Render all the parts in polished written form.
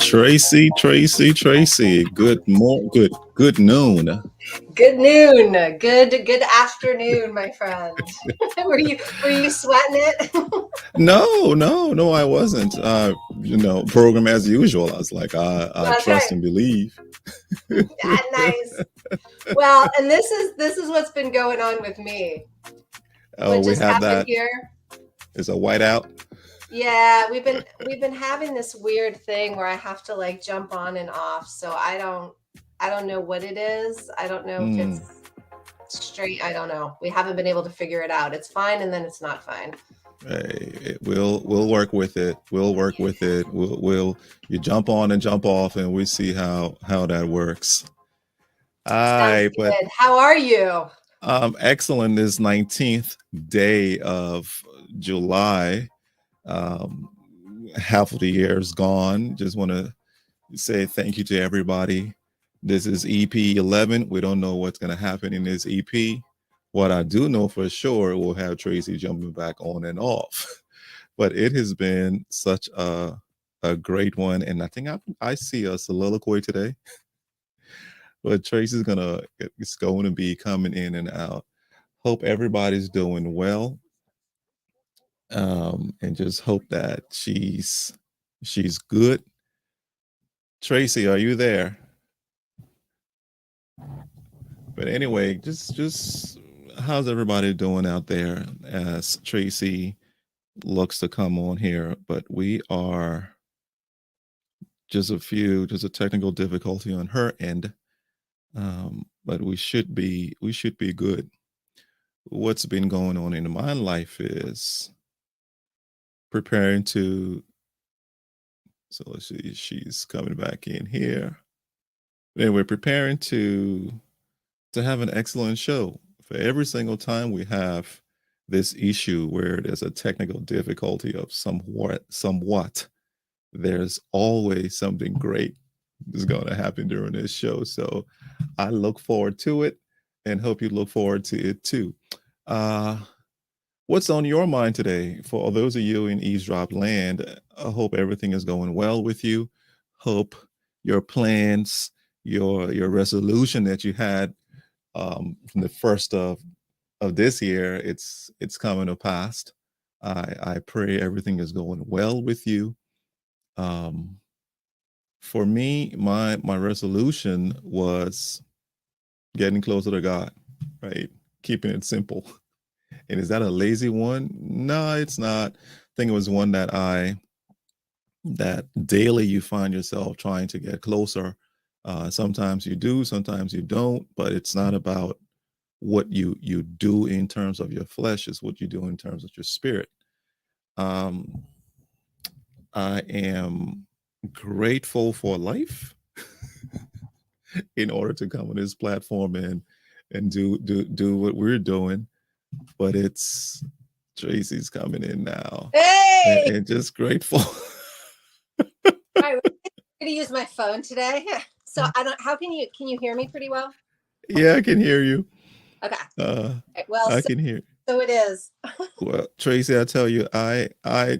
Tracy. Good noon. Good noon. Good afternoon, my friend. were you sweating it? No, I wasn't. Program as usual. I was like, I trust and believe. Nice. Well, and this is what's been going on with me. Oh, we have that here. Is a whiteout. Yeah, we've been having this weird thing where I have to like jump on and off. So I don't know what it is. I don't know if it's straight. I don't know. We haven't been able to figure it out. It's fine, and then it's not fine. Hey, we'll work with it. We'll work with it. You jump on and jump off, and we see how that works. Sounds good. How are you? Excellent. This 19th day of July. Half of the year is gone. Just want to say thank you to everybody. This is EP 11. We don't know what's going to happen in this EP. What I do know for sure, we'll have Tracy jumping back on and off. But it has been such a great one, and I think I see a soliloquy today. But Tracy's it's going to be coming in and out. Hope everybody's doing well. And just hope that she's good. Tracy, are you there? But anyway, just how's everybody doing out there as Tracy looks to come on here? But we are just a technical difficulty on her end. But we should be good. What's been going on in my life is preparing to, so let's see, she's coming back in here. Anyway, preparing to have an excellent show. For every single time we have this issue where there's a technical difficulty of somewhat, there's always something great is going to happen during this show. So I look forward to it and hope you look forward to it too. What's on your mind today? For those of you in Eavesdrop land, I hope everything is going well with you. Hope your plans, your resolution that you had from the first of this year, it's coming to pass. I pray everything is going well with you. For me, my resolution was getting closer to God, right? Keeping it simple. And is that a lazy one? No, it's not. I think it was one that daily you find yourself trying to get closer. Sometimes you do, sometimes you don't, but it's not about what you do in terms of your flesh, it's what you do in terms of your spirit. I am grateful for life in order to come on this platform and do what we're doing. But it's Tracy's coming in now. Hey! And just grateful. I'm gonna use my phone today. So can you hear me pretty well? Yeah, I can hear you. Okay. I can hear. So it is. Well, Tracy, I tell you,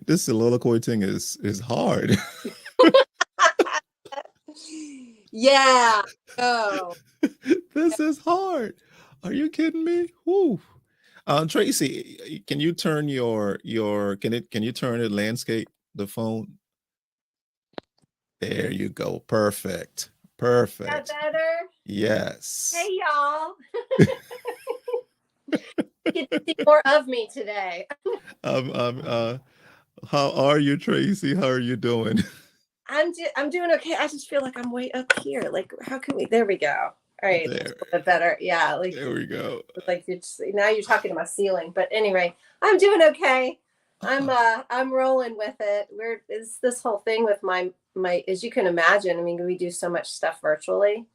this soliloquy thing is hard. Yeah. Oh. This is hard. Are you kidding me? Whew. Tracy, can you turn can you turn the landscape, the phone? There you go. Perfect. Is that Perfect. better? Yes. Hey, y'all. Get to see more of me today. Um, um, uh, how are you, Tracy? How are you doing? I'm doing okay. I just feel like I'm way up here. Like, how can we? There we go. All right, that's There. a little bit better. Yeah, There we go. like now you're talking to my ceiling. But anyway, I'm doing okay. I'm rolling with it. It's this whole thing with my as you can imagine. I mean, we do so much stuff virtually.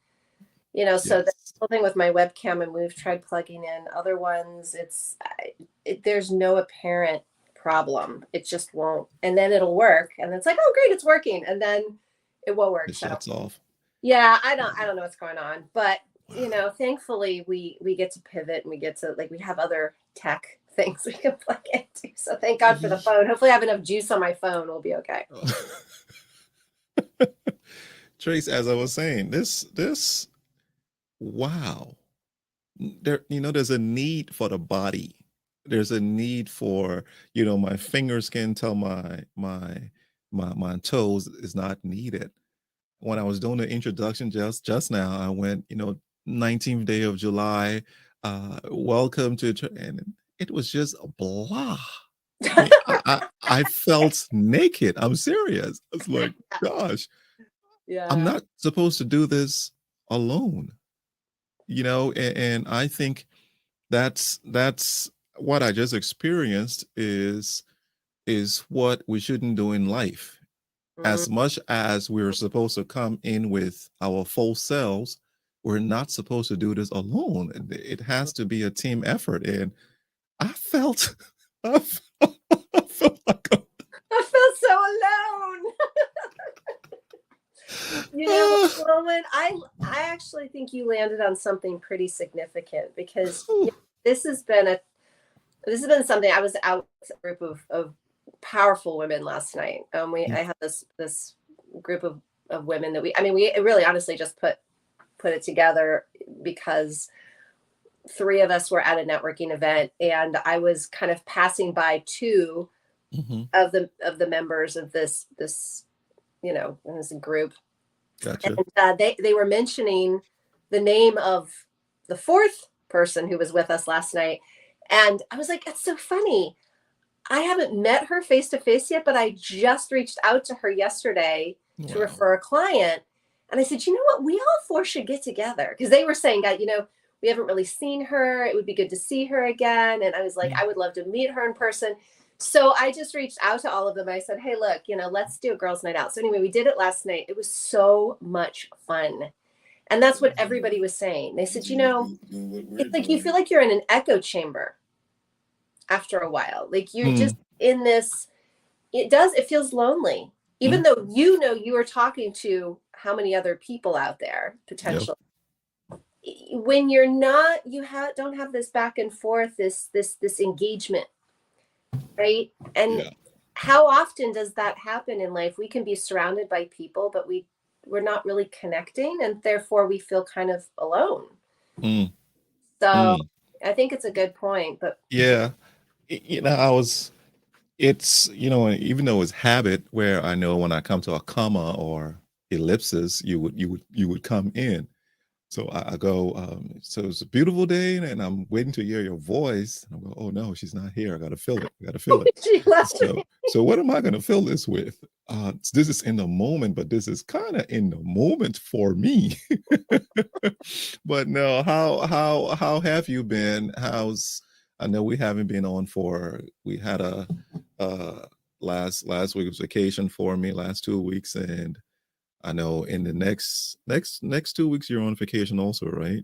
So the Yes. whole thing with my webcam, and we've tried plugging in other ones. There's no apparent problem. It just won't, and then it'll work, and it's like, oh great, it's working, and then it won't work. It So shuts off. yeah, I don't know what's going on, but thankfully we get to pivot, and we get to, like, we have other tech things we can plug into. So thank God for the phone. Hopefully I have enough juice on my phone. We'll be okay. Trace, as I was saying, this wow. There's a need for the body. There's a need for, my fingers can tell my toes is not needed. When I was doing the introduction just now, I went, 19th day of July, welcome to, and it was just a blah. I mean, I felt naked. I'm serious. I was like, gosh, I'm Yeah. not supposed to do this alone, and I think that's what I just experienced is what we shouldn't do in life. Mhm. As much as we're supposed to come in with our full selves, we're not supposed to do this alone. It has to be a team effort. And I felt, I felt, I felt like I feel so alone. Wulwyn, I actually think you landed on something pretty significant, because this has been something. I was out with a group of powerful women last night. I had this group of women that we really honestly just put it together because three of us were at a networking event, and I was kind of passing by two Mhm. of the members of this this group. Gotcha. And they were mentioning the name of the fourth person who was with us last night, and I was like, that's so funny. I haven't met her face to face yet, but I just reached out to her yesterday to Wow. refer a client. And I said, you know what? We all four should get together, because they were saying, God, we haven't really seen her. It would be good to see her again. And I was like, I would love to meet her in person. So I just reached out to all of them. I said, hey, look, let's do a girls' night out. So anyway, we did it last night. It was so much fun. And that's what everybody was saying. They said, it's like you feel like you're in an echo chamber after a while. Like you're just in this, it feels lonely. Even though you are talking to how many other people out there Yep. potentially. When you're not, don't have this back and forth, this engagement, right? And Yeah. how often does that happen in life? We can be surrounded by people, but we're not really connecting, and therefore we feel kind of alone. Mm. So Mm. I think it's a good point. But Yeah. It's, even though it's habit where I know when I come to a comma or ellipsis, you would come in. So I go, so it's a beautiful day, and I'm waiting to hear your voice. And I go, oh no, she's not here. I gotta feel it. I gotta feel it. she left me. So what am I gonna fill this with? This is in the moment, but this is kind of in the moment for me. But no, how have you been? I know we haven't been on we had a uh last week was vacation for me, last 2 weeks, and I know in the next 2 weeks you're on vacation also, right?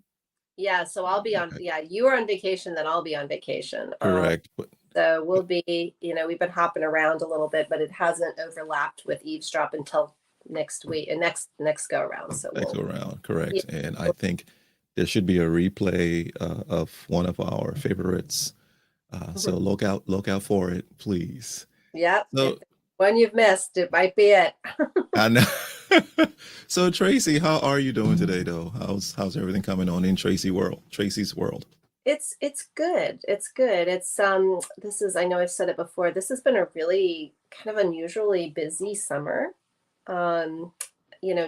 Yeah, so I'll be on. Okay. Yeah, you are on vacation, then I'll be on vacation. Correct. So we'll be, we've been hopping around a little bit, but it hasn't overlapped with Eavesdrop until next week and next go around. So Next we'll, go around, yeah, correct. And I think there should be a replay of one of our favorites. So look out for it, please. yep. If So there's one you've missed, it might be it. I know. So Tracy, how are you doing today, though? How's everything coming on in Tracy's world? It's good. It's good. It's this is I know I've said it before. This has been a really kind of unusually busy summer. Um,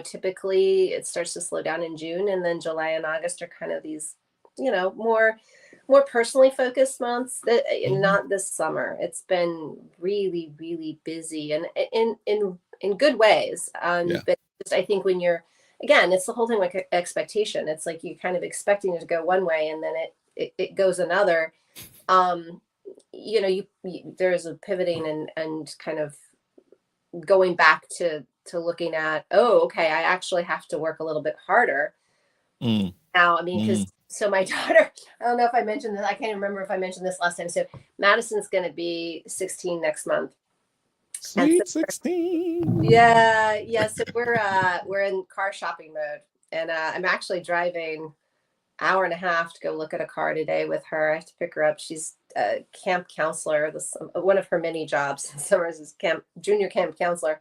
typically it starts to slow down in June, and then July and August are kind of these, more personally focused months. That Hmm. not this summer. It's been really, really busy, and in good ways. Yeah. But just, I think when you're again, it's the whole thing like expectation. It's like you kind of expecting it to go one way, and then it goes another. Um, there's a pivoting and kind of going back to looking at, oh, okay, I actually have to work a little bit harder Mm. now. I mean, because Mm. so my daughter, I don't know if I mentioned this, I can't remember if I mentioned this last time. So Madison's going to be 16 next month, and so Sweet 16. yeah, so we're in car shopping mode, and I'm actually driving hour and a half to go look at a car today with her. I have to pick her up. She's a camp counselor. This one of her many jobs in summers is junior camp counselor.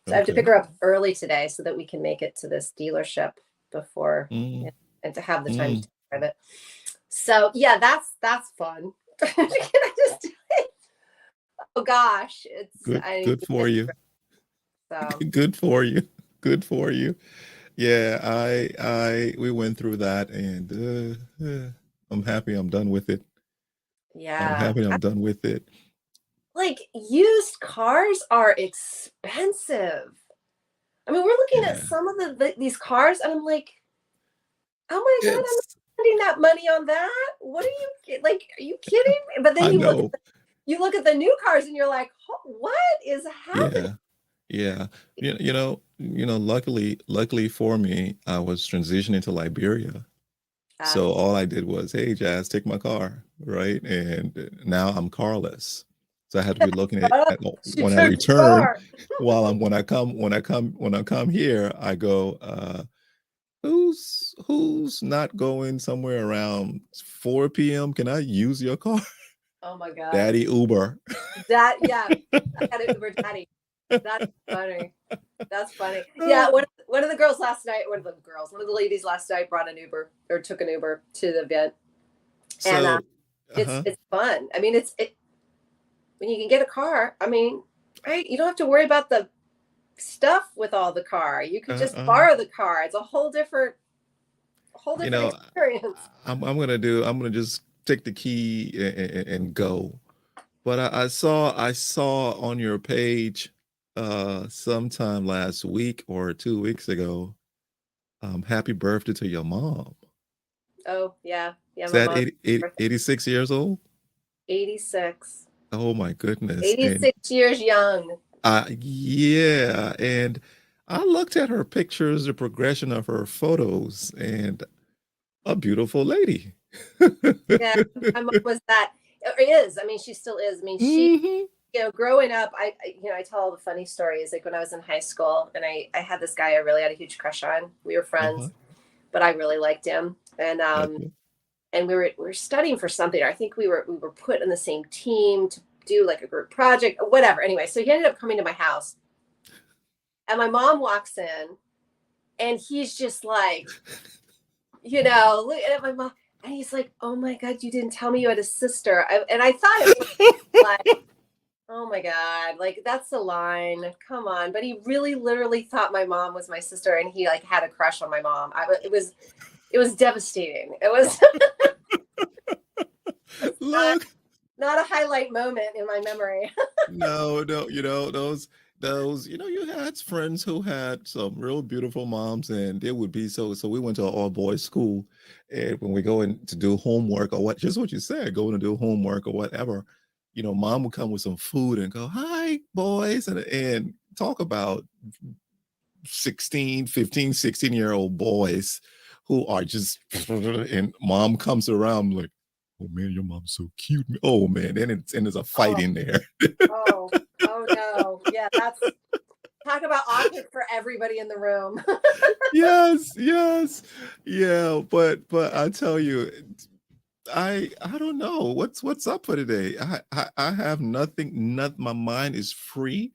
So I have to pick Okay. her up early today so that we can make it to this dealership before, Mm. and to have the time Mm. to drive it. So yeah, that's fun. Can I just? Oh gosh, it's Good. I Good for you. so Good for you. Good for you. Yeah, we went through that, and I'm happy I'm done with it. I'm yeah. happy I'm done with it. Like used cars are expensive. I mean, we're looking at Yeah. some of these cars, and I'm like, oh my god, I'm not It's spending that money on that. What are you like? Are you kidding me? But then I know. you look at the new cars, and you're like, what is happening? Yeah. Yeah. Luckily for me, I was transitioning to Liberia. Uh, So all I did was, hey, Jazz, take my car, right? And now I'm carless. So I had to be looking at she when I took the return, car. while I'm when I come here, I go, who's not going somewhere around 4 p.m.? Can I use your car? Oh my god, Daddy Uber. that yeah, I got an Uber Daddy. That's funny. That's funny. Yeah, one of the girls last night, one of the ladies last night brought an Uber or took an Uber to the event, and So, uh-huh. it's fun. I mean, it when you can get a car. I mean, right? You don't have to worry about the stuff with all the car. You could just Uh-uh. borrow the car. It's a whole You different know, experience. I'm gonna just take the key and go. But I saw on your page sometime last week or 2 weeks ago, happy birthday to your mom. Oh yeah, yeah. Is My that mom's 86 years old? 86. Oh my goodness. And 86 years young. yeah, and I looked at her pictures, the progression of her photos, and a beautiful lady. Yeah, my mom was that. Or is. I mean, she still is. I mean, she, Hmm. growing up, I tell all the funny stories. Like when I was in high school, and I had this guy I really had a huge crush on. We were Uh-huh. friends, but I really liked him, Gotcha. and we were studying for something. I think we were put in the same team to do like a group project, or whatever. Anyway, so he ended up coming to my house, and my mom walks in, and he's just like, look at my mom, and he's like, "Oh my god, you didn't tell me you had a sister." And I thought it was like, "Oh my god, like that's the line. Come on!" But he really, literally thought my mom was my sister, and he like had a crush on my mom. It was devastating. It was, it was Look, not a highlight moment in my memory. no, no, those, you had friends who had some real beautiful moms, and it would be so we went to an all boys school, and when we go in to do homework or just what you said, going to do homework or whatever, mom would come with some food and go, hi, boys, and talk about 16, 15, 16-year-old boys who are just, and mom comes around like, oh man, your mom's so cute. Oh man, and there's a fight Oh, in there. oh, oh no. Yeah, that's talk about awkward for everybody in the room. Yes, yes, yeah, but I tell you, I don't know what's up for today. I have nothing. Not my mind is free.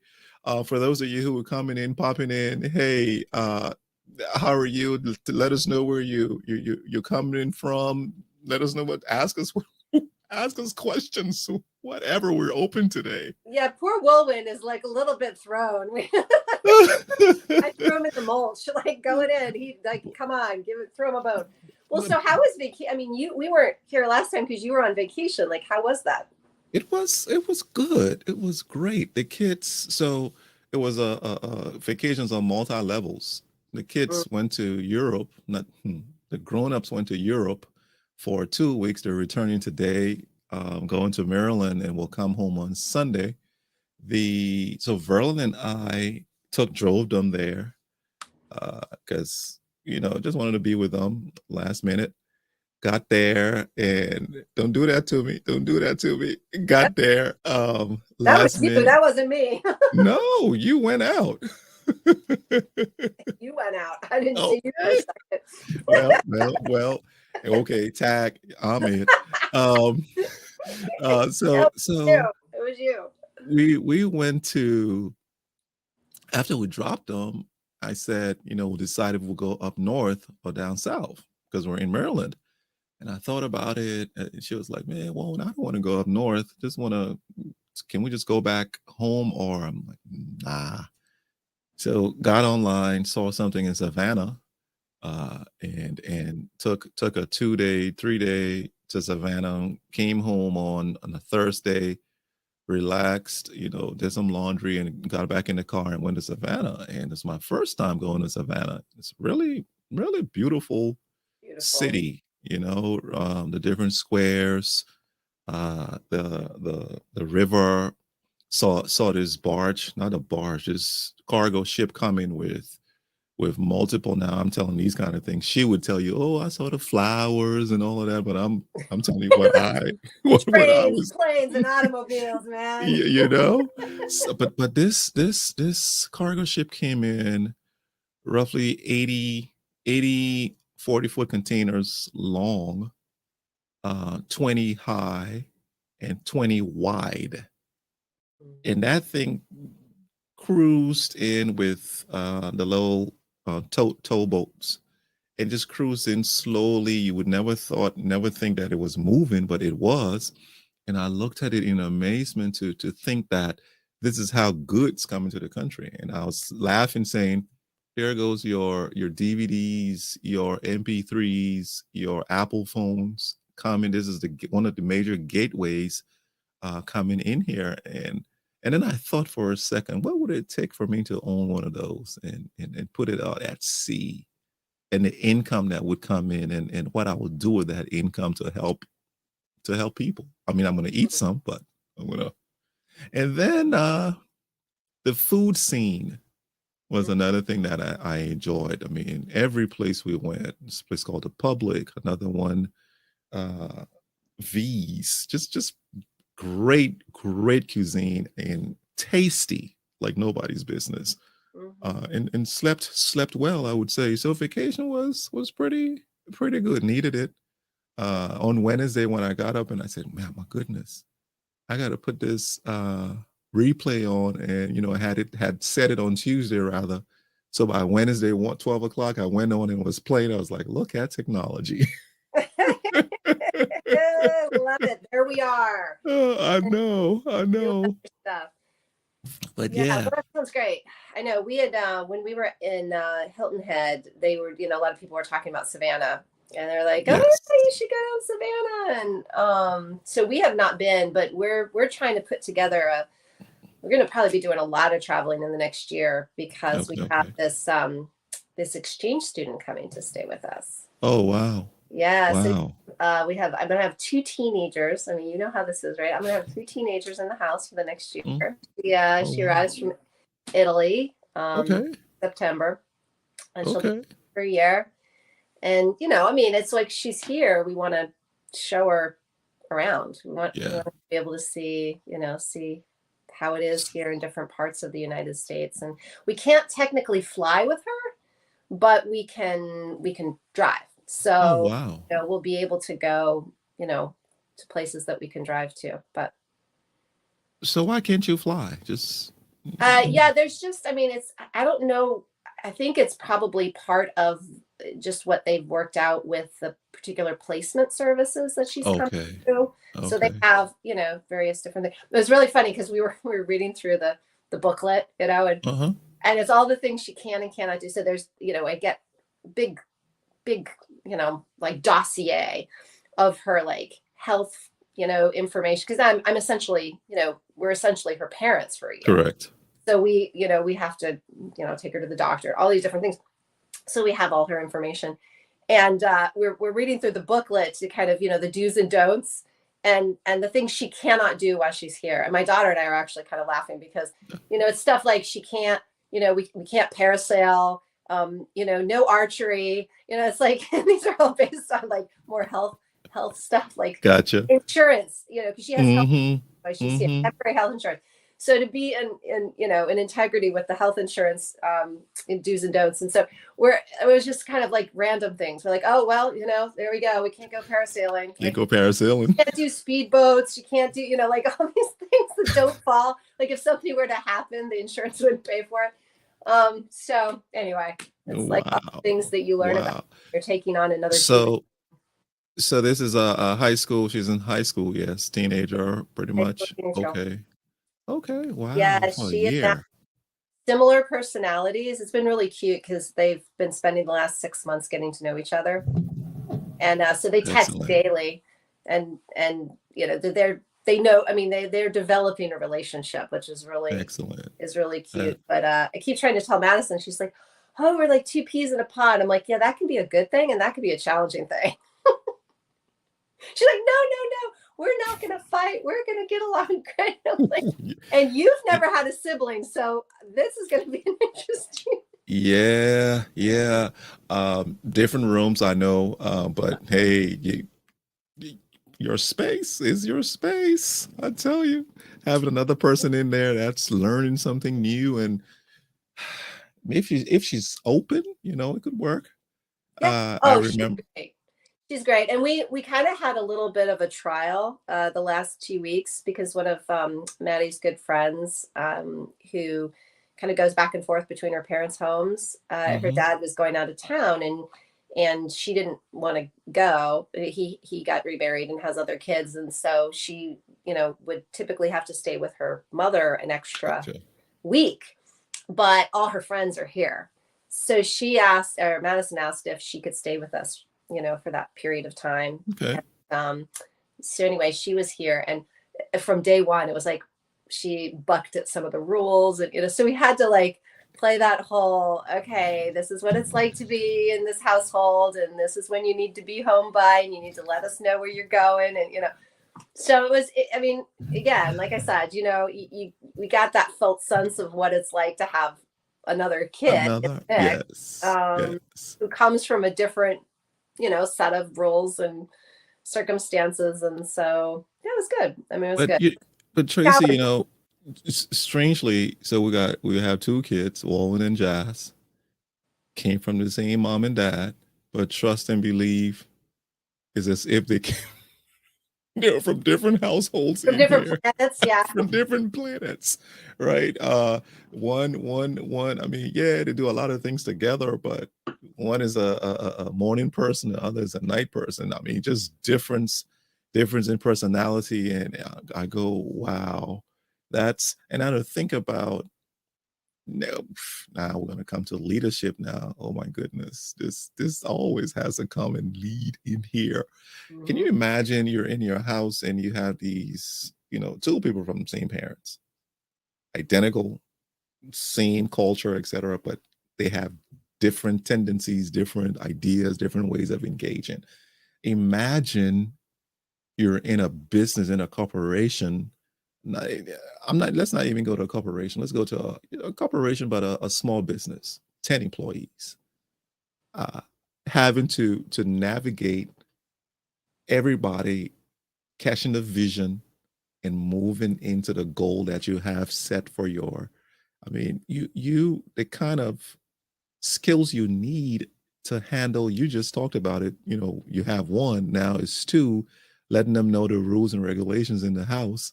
For those of you who are coming in, popping in, hey, how are you? Let us know where you're coming in from. let us know what. Ask us questions. Whatever. We're open today. Yeah, poor Wulwyn is like a little bit thrown. I threw him in the mulch, like going in. He like, come on, throw him a bone. Well, so how was vacation? I mean, we weren't here last time because you were on vacation. Like, how was that? It was good. It was great. The kids. So it was vacations on multi levels. The kids went to Europe. Not the grown ups went to Europe for 2 weeks. They're returning today, going to Maryland, and will come home on Sunday. So Verlin and I drove them there because just wanted to be with them last minute. Got there and don't do that to me. Don't do that to me. Got there That last was you. minute. That wasn't me. No, you went out. You went out. I didn't see you for a second. Well. Okay, tag. I'm in. So it was you. We went to, after we dropped them, I said, we'll decide if we'll go up north or down south because we're in Maryland. And I thought about it. And she was like, man, well, I don't want to go up north. Can we just go back home? Or I'm like, nah. So got online, saw something in Savannah, and took a 2-day, 3-day to Savannah, came home on a Thursday, relaxed, did some laundry and got back in the car and went to Savannah. And it's my first time going to Savannah. It's really, really beautiful. City. The different squares, the river. Saw this barge, not a barge, this cargo ship coming with multiple. Now I'm telling these kind of things. She would tell you, "Oh, I saw the flowers and all of that," but I'm telling you what I was. Planes and automobiles, man. So, but this cargo ship came in roughly 80 40-foot containers long, 20 high, and 20 wide. And that thing cruised in with the little tow boats and just cruised in slowly. You would never think that it was moving, but it was. And I looked at it in amazement to think that this is how goods come into the country. And I was laughing, saying, here goes your DVDs, your MP3s, your Apple phones coming. This is one of the major gateways coming in here. And then I thought for a second, what would it take for me to own one of those and put it out at sea, and the income that would come in, and what I would do with that income to help people. I mean, I'm going to eat some, but I'm going to. And then the food scene was another thing that I enjoyed. I mean, every place we went, this place called The Public, another one, V's, just great cuisine and tasty like nobody's business. And slept well, I would say. So vacation was pretty good. Needed it. On Wednesday when I got up and I said, man, my goodness, I got to put this replay on, and I had set it on Tuesday rather. So by Wednesday, 12 o'clock, I went on and was playing. I was like, look at technology. Love it. There we are. I know. Stuff. But yeah. Well, that sounds great. I know we had when we were in Hilton Head, they were, a lot of people were talking about Savannah, and they're like, oh, yes, you should go to Savannah. And so we have not been, but we're trying to put together we're going to probably be doing a lot of traveling in the next year because we have this exchange student coming to stay with us. Oh, wow. Yeah. Wow. So I'm going to have 2 teenagers. I mean, you know how this is, right? I'm going to have 2 teenagers in the house for the next year. Yeah. She arrives from Italy, September, and she'll be for a year. And, I mean, it's like she's here. We want to show her around. We want to be able to see, see how it is here in different parts of the United States. And we can't technically fly with her, but we can drive. So we'll be able to go, to places that we can drive to. But so why can't you fly? Just there's just, I mean, I don't know. I think it's probably part of just what they've worked out with the particular placement services that she's coming Okay. to. So they Okay. have, various different things. It was really funny because we were reading through the booklet, Uh-huh. and it's all the things she can and cannot do. So there's, I get big, big, like dossier of her like health, information, because I'm essentially, we're essentially her parents for a year. Correct. So we have to, take her to the doctor, all these different things. So we have all her information, and we're reading through the booklet to kind of, the do's and don'ts, and the things she cannot do while she's here. And my daughter and I are actually kind of laughing because, it's stuff like she can't, we can't parasail, no archery, it's like these are all based on like more health stuff, like Gotcha. insurance, because she has health, she's here, Mm-hmm. temporary health insurance. So to be in integrity with the health insurance, in do's and don'ts. And so it was just kind of like random things. We're like, oh, well, there we go. We can't go parasailing. Can't go parasailing. You can't do speedboats. You can't do, like all these things that don't fall. Like if something were to happen, the insurance wouldn't pay for it. So anyway, it's like all the things that you learn about. You're taking on another. So this is a high school. She's in high school. Yes. Teenager, pretty much. Okay. Okay. Wow. Yeah, For a she and year. similar personalities. It's been really cute because they've been spending the last 6 months getting to know each other, and so they text Excellent. daily, and they know. I mean, they're developing a relationship, which is really Excellent. cute. But I keep trying to tell Madison, she's like, "Oh, we're like two peas in a pod." I'm like, "Yeah, that can be a good thing, and that could be a challenging thing." She's like, no, we're not going to fight. We're going to get along great. Like, and you've never had a sibling, so this is going to be an interesting. Yeah. Different rooms, I know, but hey, your space is your space. I tell you, having another person in there that's learning something new, and if she's open, it could work. Yeah. I remember. She's great. And we kind of had a little bit of a trial the last 2 weeks because one of Maddie's good friends, who kind of goes back and forth between her parents' homes, her dad was going out of town, and she didn't want to go. He got remarried and has other kids, and so she would typically have to stay with her mother an extra week, but all her friends are here. So Madison asked if she could stay with us, for that period of time. Okay. So anyway, she was here, and from day one, it was like she bucked at some of the rules, and so we had to like play that whole, okay, this is what it's like to be in this household, and this is when you need to be home by, and you need to let us know where you're going, and so it was. I mean, again, like I said, we got that felt sense of what it's like to have another kid, yes. who comes from a different set of rules and circumstances, and so yeah, it was good. I mean, it was good. But Tracy, strangely, so we have two kids, Wulwyn and Jazz, came from the same mom and dad, but trust and believe is as if they came from different households, from different planets, yeah. From different planets, right? One. I mean, yeah, they do a lot of things together, but one is a morning person, the other is a night person. I mean, just difference in personality, and I go, wow, and I don't think about. No, now we're gonna come to leadership now. Oh my goodness, this always has a common lead in here. Can you imagine you're in your house and you have these, two people from the same parents, identical, same culture, etc., but they have different tendencies, different ideas, different ways of engaging. Imagine you're in a business, in a corporation. Let's not even go to a corporation. Let's go to a corporation, but a small business, 10 employees, having to navigate everybody catching the vision and moving into the goal that you have set for the kind of skills you need to handle. You just talked about it. You have one, now it's two, letting them know the rules and regulations in the house.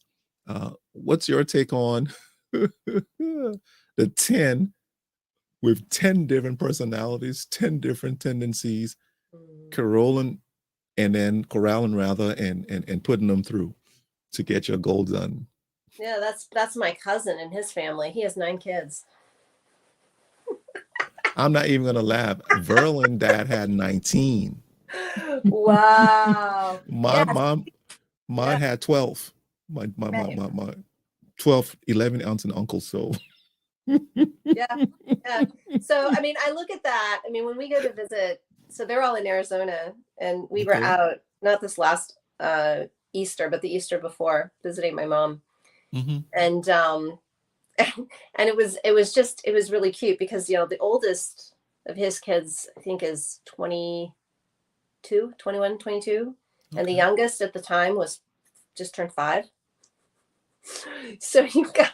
What's your take on the 10 with 10 different personalities, 10 different tendencies, Mm. corralling rather, and putting them through to get your goal done. Yeah, that's my cousin and his family. He has 9 kids. I'm not even gonna laugh. Verlin dad had 19. Wow. My Yes. mom, mine Yeah. had 12. My 12, 11 aunts and uncles. So Yeah. Yeah. So, I mean, I look at that. I mean, when we go to visit, so they're all in Arizona, and we were okay. out, not this last Easter, but the Easter before, visiting my mom. Mm-hmm. And and it was really cute because, you know, the oldest of his kids, I think, is 22, 21, 22. And the Okay. youngest at the time was just turned 5. So you've got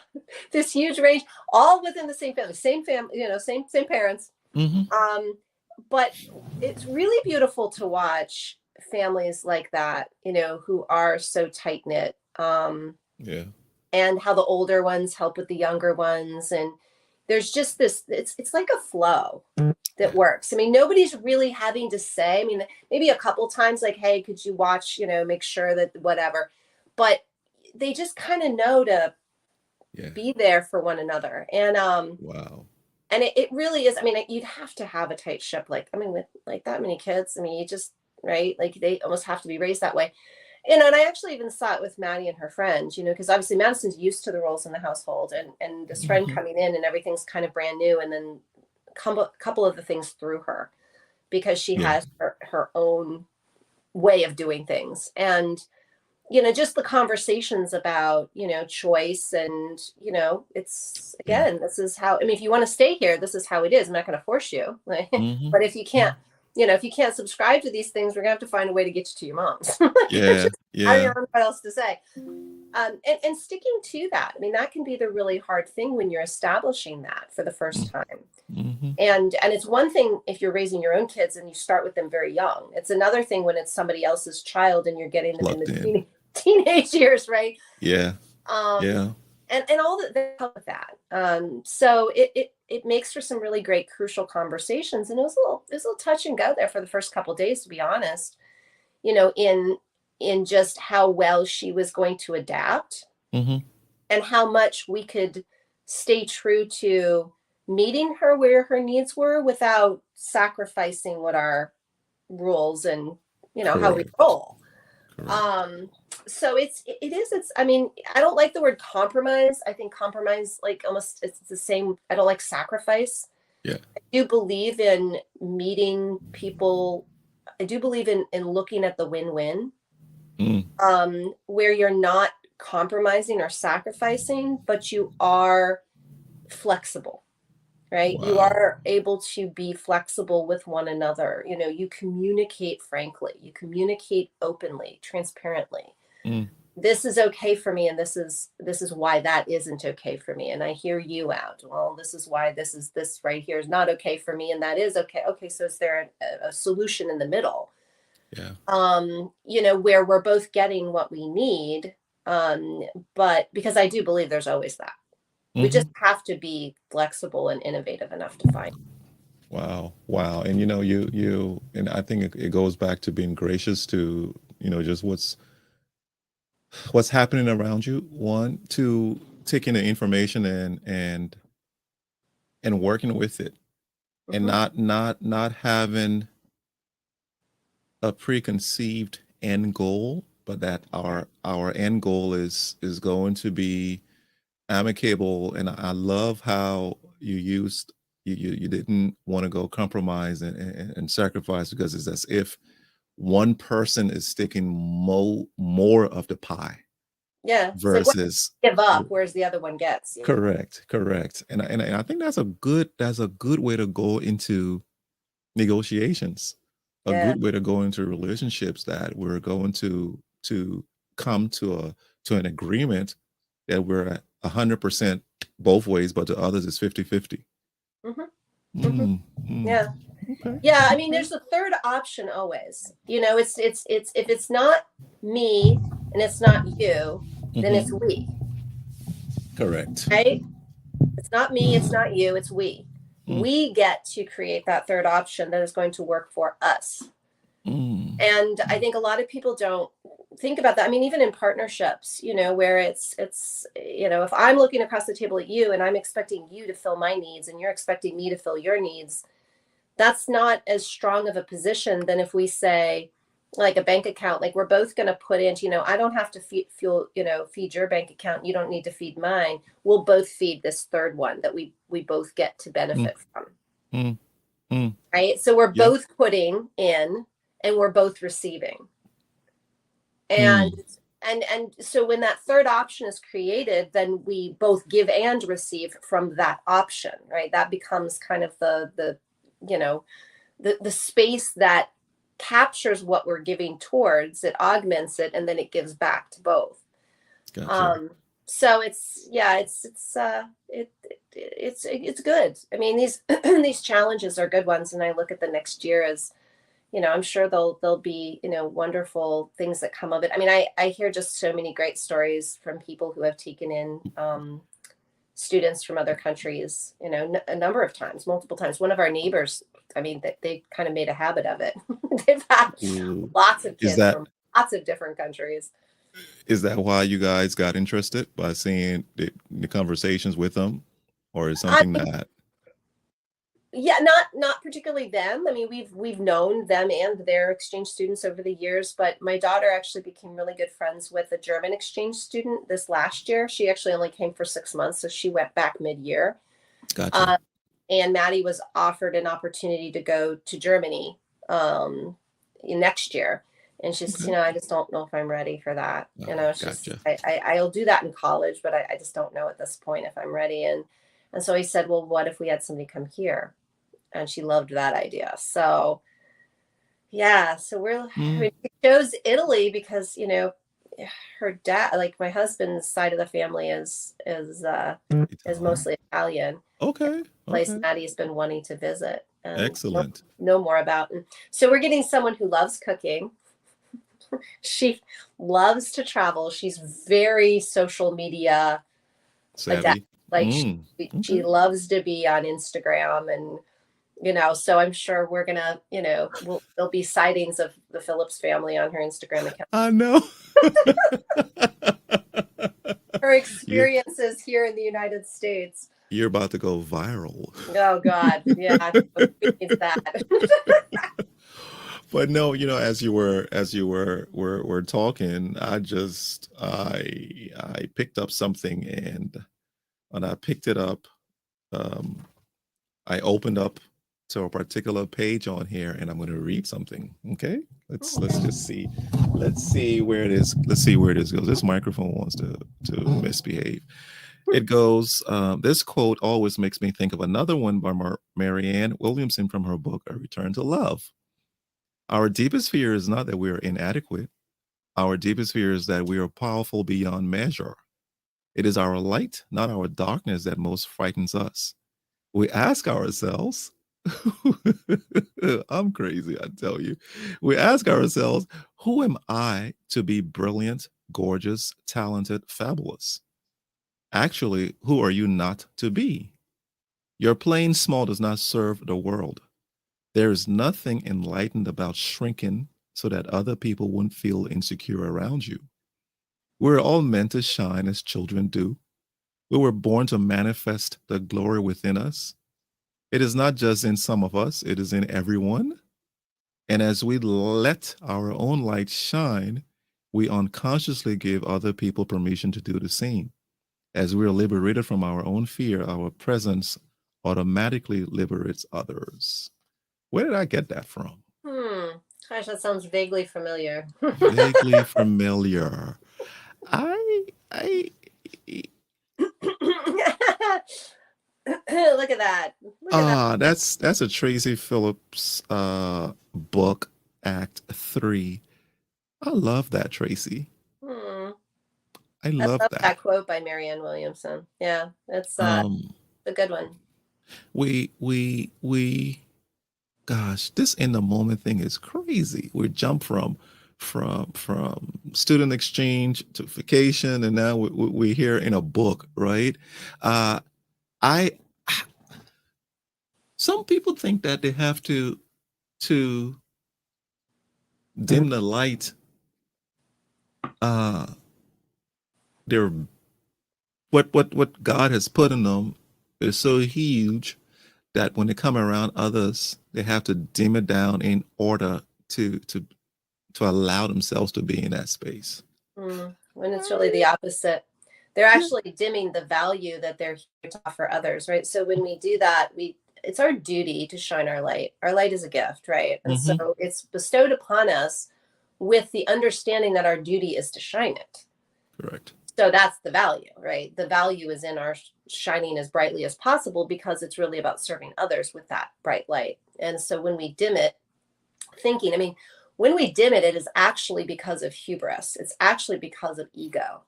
this huge range, all within the same family, you know, same parents. Mm-hmm. But it's really beautiful to watch families like that, you know, who are so tight knit. Yeah. And how the older ones help with the younger ones, and there's just this, it's like a flow that works. I mean, nobody's really having to say, I mean, maybe a couple times like, hey, could you watch, you know, make sure that whatever, but they just kind of know to be there for one another. And wow. and it really is, I mean, you'd have to have a tight ship, like, I mean, with like that many kids, I mean, you just, right, like they almost have to be raised that way. You know, and I actually even saw it with Maddie and her friends, you know, because obviously Madison's used to the roles in the household, and this friend Mm-hmm. coming in and everything's kind of brand new, and then a couple of the things through her, because she has her own way of doing things. And, you know, just the conversations about, you know, choice, and, you know, it's, again, this is how, I mean, if you want to stay here, this is how it is. I'm not going to force you. Mm-hmm. But if you can't, you know, if you can't subscribe to these things, we're gonna have to find a way to get you to your mom's. Yeah. I don't know what else to say. And sticking to that, I mean, that can be the really hard thing when you're establishing that for the first time. Mm-hmm. And it's one thing if you're raising your own kids and you start with them very young. It's another thing when it's somebody else's child and you're getting them in the teenage years, right? Yeah. And all that help with that. So it makes for some really great crucial conversations. And it was a little touch and go there for the first couple of days, to be honest, you know, in just how well she was going to adapt, and how much we could stay true to meeting her where her needs were without sacrificing what our rules and, you know, how we roll. So it's I mean, I don't like the word compromise. I think compromise, like, almost, it's the same. I don't like sacrifice. Yeah. I do believe in meeting people. I do believe in looking at the win-win, where you're not compromising or sacrificing, but you are flexible, right? Wow. You are able to be flexible with one another. You know, you communicate frankly, you communicate openly, transparently. This is okay for me, and this is why that isn't okay for me, and I hear you out. Well, this is why this right here is not okay for me, and that is okay. Okay, so is there a solution in the middle? You know, where we're both getting what we need, but because I do believe there's always that. We just have to be flexible and innovative enough to find. Wow. And, you know, and I think it goes back to being gracious to, you know, just what's happening around you. 1, 2, taking the information and working with it, and not having a preconceived end goal, but that our end goal is going to be amicable. And I love how you didn't want to go compromise and sacrifice, because it's as if one person is sticking more of the pie. Yeah. Versus give up, whereas the other one gets. You know? Correct. And I think that's a good way to go into negotiations. A good way to go into relationships, that we're going to come to an agreement that we're at 100% both ways, but to others it's 50-50. Yeah. Yeah, I mean, there's a third option always. You know, it's if it's not me and it's not you, then it's we. Correct. Right? It's not me, it's not you, it's we. We get to create that third option that is going to work for us. And I think a lot of people don't think about that. I mean, even in partnerships, where it's, if I'm looking across the table at you and I'm expecting you to fill my needs and you're expecting me to fill your needs, that's not as strong of a position than if we say, like a bank account, like we're both going to put into, I don't have to feed your bank account. You don't need to feed mine. We'll both feed this third one that we both get to benefit from. Right. So we're both putting in and we're both receiving. And so when that third option is created, then we both give and receive from that option, right? That becomes kind of the space that captures what we're giving towards, it augments it, and then it gives back to both. Gotcha. So it's good. I mean, these these challenges are good ones, and I look at the next year as, I'm sure there'll be, wonderful things that come of it. I mean, I hear just so many great stories from people who have taken in students from other countries, a number of times, multiple times. One of our neighbors, I mean, they kind of made a habit of it. They've had lots of kids from lots of different countries. Is that why you guys got interested, by seeing the conversations with them, or is something that? Yeah, not particularly them. I mean, we've known them and their exchange students over the years, but my daughter actually became really good friends with a German exchange student this last year. She actually only came for 6 months, so she went back mid-year. Gotcha. And Maddie was offered an opportunity to go to Germany next year. And she says, I just don't know if I'm ready for that. Gotcha. I'll do that in college, but I just don't know at this point if I'm ready. And so he said, well, what if we had somebody come here? And she loved that idea. So yeah, so we chose Italy because, her dad, like my husband's side of the family is mostly Italian. Okay. Place Maddie's been wanting to visit and Excellent. know more about. And so we're getting someone who loves cooking. She loves to travel. She's very social media savvy. Like she loves to be on Instagram, and so I'm sure we're gonna, there'll be sightings of the Phillips family on her Instagram account. I know. Her experiences here in the United States. You're about to go viral. Oh God, yeah, that. But no, as you were talking, I picked up something, and when I picked it up, I opened up to a particular page on here, and I'm going to read something. Okay, let's just see. Let's see where it is. Let's see where this goes. This microphone wants to misbehave. It goes, this quote always makes me think of another one by Marianne Williamson from her book, A Return to Love. Our deepest fear is not that we are inadequate. Our deepest fear is that we are powerful beyond measure. It is our light, not our darkness, that most frightens us. We ask ourselves, I'm crazy, I tell you. We ask ourselves, who am I to be brilliant, gorgeous, talented, fabulous? Actually, who are you not to be? Your playing small does not serve the world. There is nothing enlightened about shrinking so that other people wouldn't feel insecure around you. We're all meant to shine as children do. We were born to manifest the glory within us. It is not just in some of us, it is in everyone. And as we let our own light shine, we unconsciously give other people permission to do the same. As we are liberated from our own fear, our presence automatically liberates others. Where did I get that from? Gosh, that sounds vaguely familiar. Vaguely familiar. Look at that. That's a Tracy Phillips book, Act 3. I love that, Tracy. I love that quote by Marianne Williamson. Yeah, it's a good one. Gosh, this in the moment thing is crazy. We jump from student exchange to vacation, and now we're here in a book, right? some people think that they have to dim the light. They're what God has put in them is so huge that when they come around others, they have to dim it down in order to allow themselves to be in that space. When it's really the opposite. They're actually dimming the value that they're here to offer others, right? So when we do that, it's our duty to shine our light. Our light is a gift, right? And so it's bestowed upon us with the understanding that our duty is to shine it. Correct. So that's the value, right? The value is in our shining as brightly as possible because it's really about serving others with that bright light. And so when we dim it, when we dim it, it is actually because of hubris. It's actually because of ego.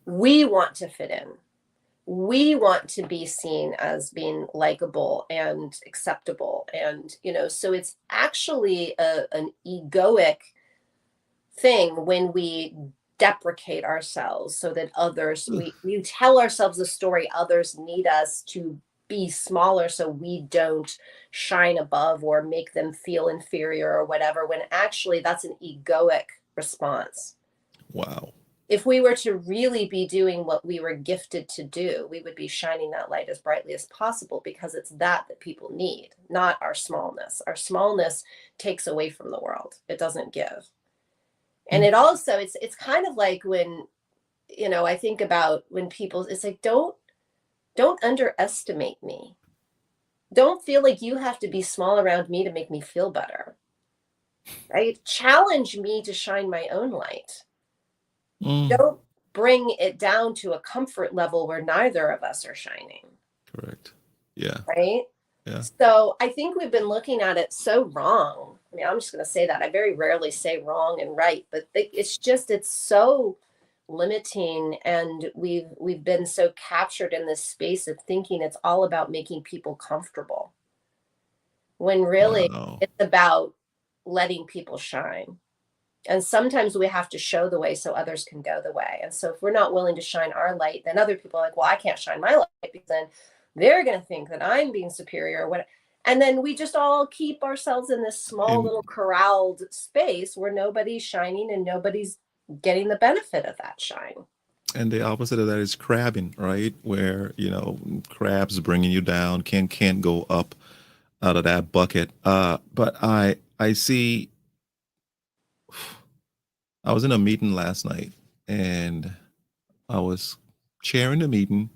We want to fit in. We want to be seen as being likable and acceptable. And, so it's actually an egoic thing when we deprecate ourselves so that others, we tell ourselves a story, others need us to be smaller so we don't shine above or make them feel inferior or whatever, when actually that's an egoic response. Wow. If we were to really be doing what we were gifted to do, we would be shining that light as brightly as possible, because it's that people need, not our smallness. Our smallness takes away from the world. It doesn't give. And it also, it's kind of like when, I think about when people, it's like, don't underestimate me. Don't feel like you have to be small around me to make me feel better, right? Challenge me to shine my own light. Don't bring it down to a comfort level where neither of us are shining. Correct. Yeah. Right? Yeah. So I think we've been looking at it so wrong. I mean, I'm just going to say that. I very rarely say wrong and right, but it's so limiting, and we've been so captured in this space of thinking it's all about making people comfortable, when really it's about letting people shine. And sometimes we have to show the way so others can go the way. And so if we're not willing to shine our light, then other people are like, well, I can't shine my light because then they're going to think that I'm being superior or what. And then we just all keep ourselves in this small little corralled space where nobody's shining and nobody's getting the benefit of that shine. And the opposite of that is crabbing, right? Where, crabs bringing you down, can't go up out of that bucket. But I see, I was in a meeting last night, and I was chairing the meeting,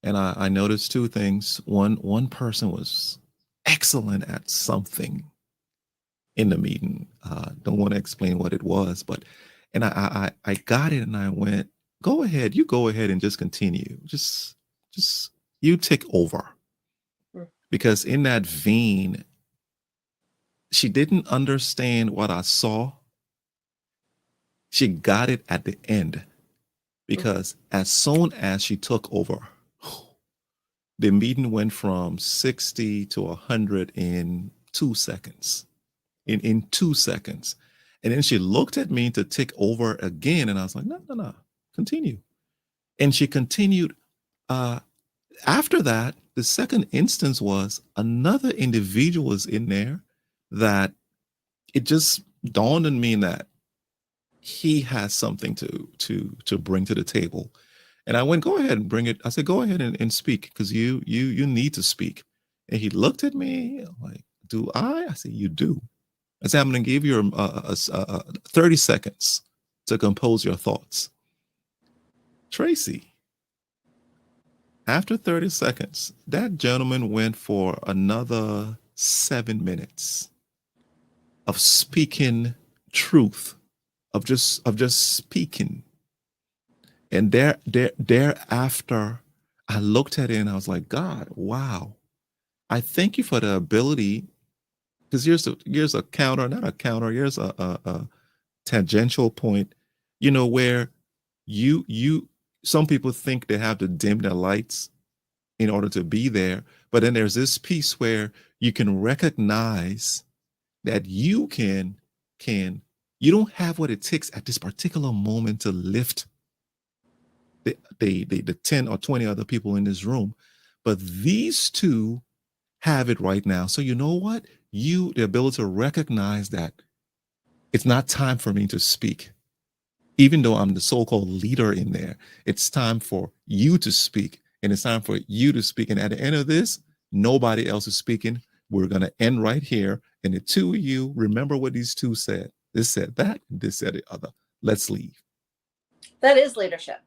and I noticed two things. One person was excellent at something in the meeting. Don't want to explain what it was, and I got it, and I went, go ahead, and just continue. Just you take over. Because in that vein, she didn't understand what I saw. She got it at the end, because as soon as she took over, the meeting went from 60 to 100 in 2 seconds. In 2 seconds. And then she looked at me to take over again, and I was like, no, continue. And she continued. After that, the second instance was another individual was in there that it just dawned on me that he has something to bring to the table. And I went, go ahead and bring it. I said, go ahead and speak, because you need to speak. And he looked at me like, do I? I said, you do. I said, I'm going to give you 30 seconds to compose your thoughts. Traci, after 30 seconds, that gentleman went for another 7 minutes of speaking truth, of just speaking. And thereafter, I looked at it and I was like, God, wow. I thank you for the ability, because here's a counter, not a counter, here's a tangential point, where some people think they have to dim their lights in order to be there. But then there's this piece where you can recognize that you don't have what it takes at this particular moment to lift the 10 or 20 other people in this room. But these two have it right now. So you know what? The ability to recognize that it's not time for me to speak. Even though I'm the so-called leader in there, it's time for you to speak. And it's time for you to speak. And at the end of this, nobody else is speaking. We're going to end right here. And the two of you, remember what these two said. This said that, this said the other. Let's leave. That is leadership.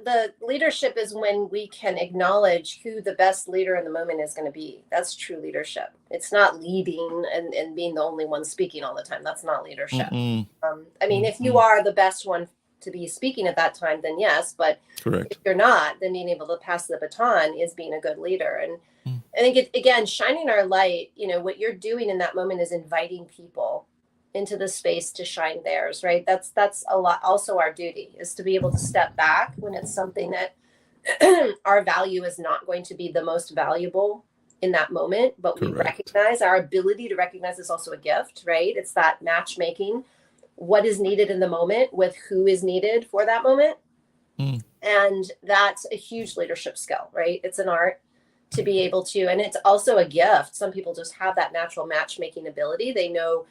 The leadership is when we can acknowledge who the best leader in the moment is going to be. That's true leadership. It's not leading and being the only one speaking all the time. That's not leadership. I mean, if you are the best one to be speaking at that time, then yes. But correct. If you're not, then being able to pass the baton is being a good leader. And I think, again, shining our light, what you're doing in that moment is inviting people into the space to shine theirs, right? That's a lot. Also, our duty is to be able to step back when it's something that our value is not going to be the most valuable in that moment, but we recognize our ability to recognize is also a gift, right? It's that matchmaking, what is needed in the moment with who is needed for that moment. And that's a huge leadership skill, right? It's an art to be able to, and it's also a gift. Some people just have that natural matchmaking ability. They know,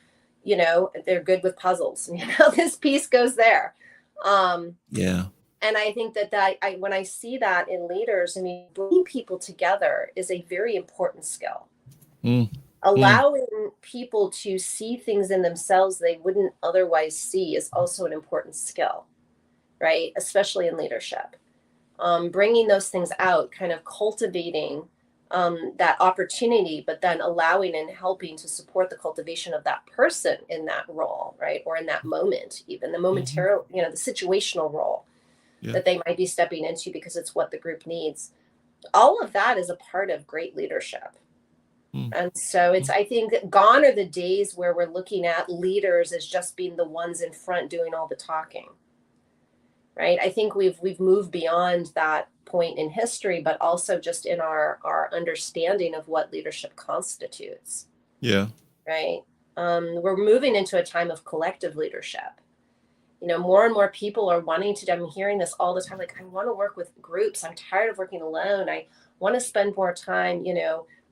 they're good with puzzles. This piece goes there. Yeah. And I think that when I see that in leaders, bringing people together is a very important skill. Allowing people to see things in themselves they wouldn't otherwise see is also an important skill, right? Especially in leadership. Bringing those things out, kind of cultivating that opportunity, but then allowing and helping to support the cultivation of that person in that role, right? Or in that moment, even the momentary, the situational role that they might be stepping into because it's what the group needs. All of that is a part of great leadership. And so I think that gone are the days where we're looking at leaders as just being the ones in front doing all the talking. Right. I think we've moved beyond that point in history, but also just in our understanding of what leadership constitutes. Yeah. Right. We're moving into a time of collective leadership. More and more people are wanting to, I'm hearing this all the time, like, I want to work with groups. I'm tired of working alone. I want to spend more time,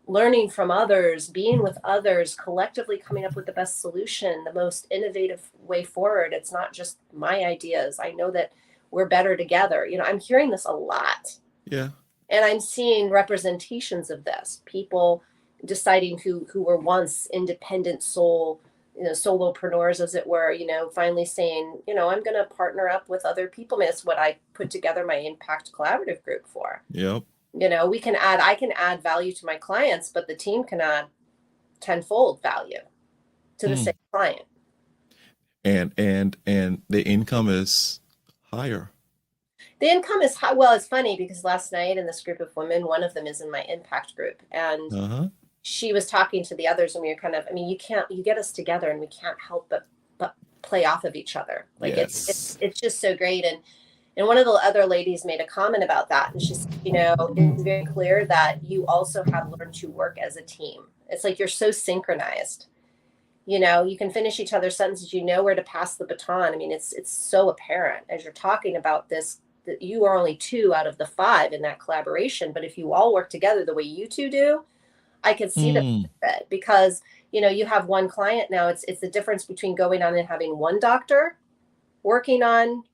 learning from others, being with others, collectively coming up with the best solution, the most innovative way forward. It's not just my ideas. I know that we're better together. I'm hearing this a lot. Yeah. And I'm seeing representations of this, people deciding who were once independent solopreneurs, as it were, finally saying, I'm going to partner up with other people. That's what I put together my Impact Collaborative group for. Yep. I can add value to my clients, but the team can add tenfold value to the same client. And the income is higher. The income is high. Well, it's funny because last night in this group of women, one of them is in my impact group, and she was talking to the others, and we were kind of, you get us together and we can't help but play off of each other. Like it's just so great. And one of the other ladies made a comment about that. And she said, it's very clear that you also have learned to work as a team. It's like you're so synchronized. You can finish each other's sentences. You know where to pass the baton. It's so apparent as you're talking about this, that you are only 2 out of the 5 in that collaboration. But if you all work together the way you two do, I could see the benefit because, you have one client now. It's the difference between going on and having one doctor working on,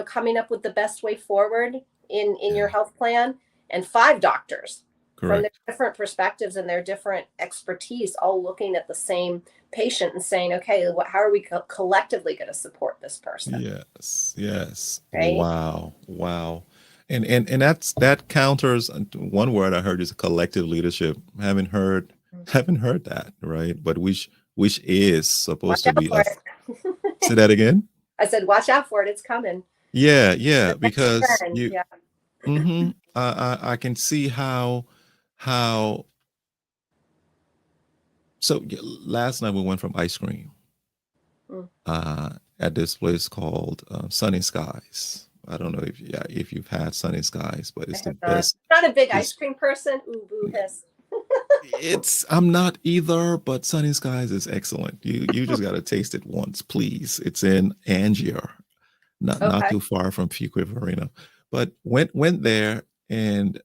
coming up with the best way forward in your health plan, and 5 doctors from their different perspectives and their different expertise, all looking at the same patient and saying, okay, how are we collectively going to support this person? Yes. Right? Wow. And that counters one word I heard is collective leadership. Haven't heard that, right? But which is supposed to be say that again? I said, watch out for it. It's coming. Yeah, because I can see how so last night we went from ice cream at this place called Sunny Skies. I don't know if you've had Sunny Skies, but it's the best. Not a big ice cream person. Ooh, boo hiss. I'm not either, but Sunny Skies is excellent. You just got to taste it once, please. It's in Angier, not too far from Fuquay Arena. But went there, and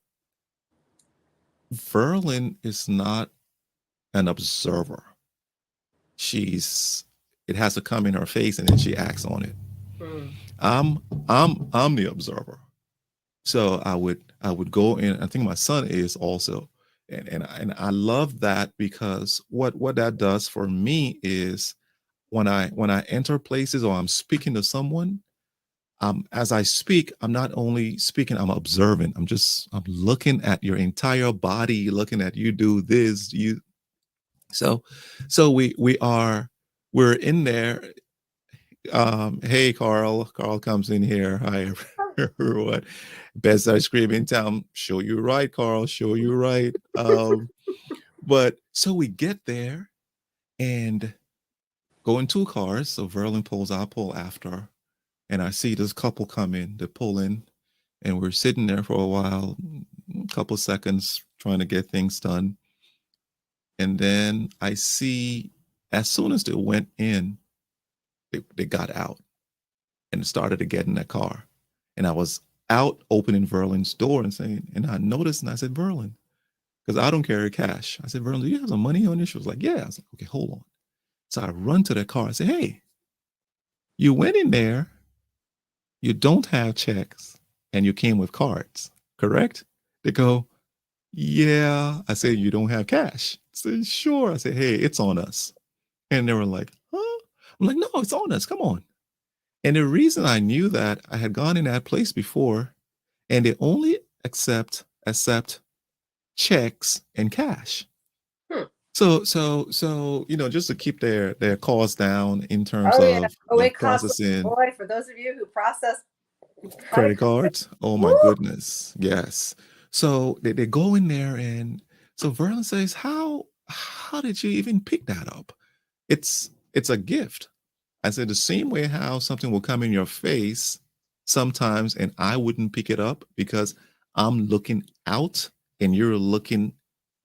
Verlin is not an observer. It has to come in her face and then she acts on it. Mm. I'm the observer. So I would go in. I think my son is also, and I love that because what that does for me is when I enter places or I'm speaking to someone, as I speak, I'm not only speaking, I'm observing. I'm looking at your entire body, looking at you do this, you so so we're in there. Hey Carl. Carl comes in here. Hi everyone. Best ice cream in town. Show you right, Carl. Show you right. But so we get there and go in two cars. So Verlin pulls, I pull after, and I see this couple come in. They pull in, and we're sitting there for a while, a couple seconds, trying to get things done. And then I see, as soon as they went in, they got out and started to get in that car. And I was out opening Verlin's door and saying, and I noticed, and I said, Verlin, because I don't carry cash. I said, Verlin, do you have some money on you? She was like, yeah. I was like, okay, hold on. So I run to the car. I say, hey, you went in there, you don't have checks, and you came with cards, correct? They go, yeah. I say, you don't have cash. I said, sure. I said, hey, it's on us. And they were like, huh? I'm like, no, it's on us. Come on. And the reason I knew that, I had gone in that place before, and they only accept checks and cash. Hmm. So just to keep their costs down in terms Oh yeah. of Oh, it costs, processing boy, for those of you who process credit credit cards. cards. Oh my Woo! goodness, yes. So they go in there, and so Verlin says, "How did you even pick that up? It's a gift." I said, the same way how something will come in your face sometimes, and I wouldn't pick it up because I'm looking out and you're looking,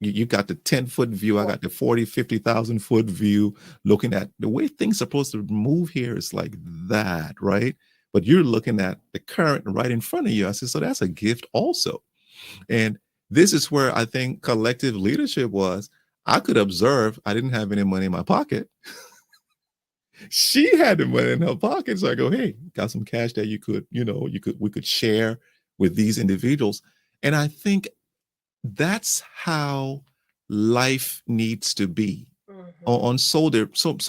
you got the 10-foot view. I got the 40, 50,000 foot view, looking at the way things are supposed to move here. It's like that, right? But you're looking at the current right in front of you. I said, so that's a gift also. And this is where I think collective leadership was. I could observe, I didn't have any money in my pocket. She had the money in her pocket. So I go, hey, got some cash that we could share with these individuals. And I think that's how life needs to be on so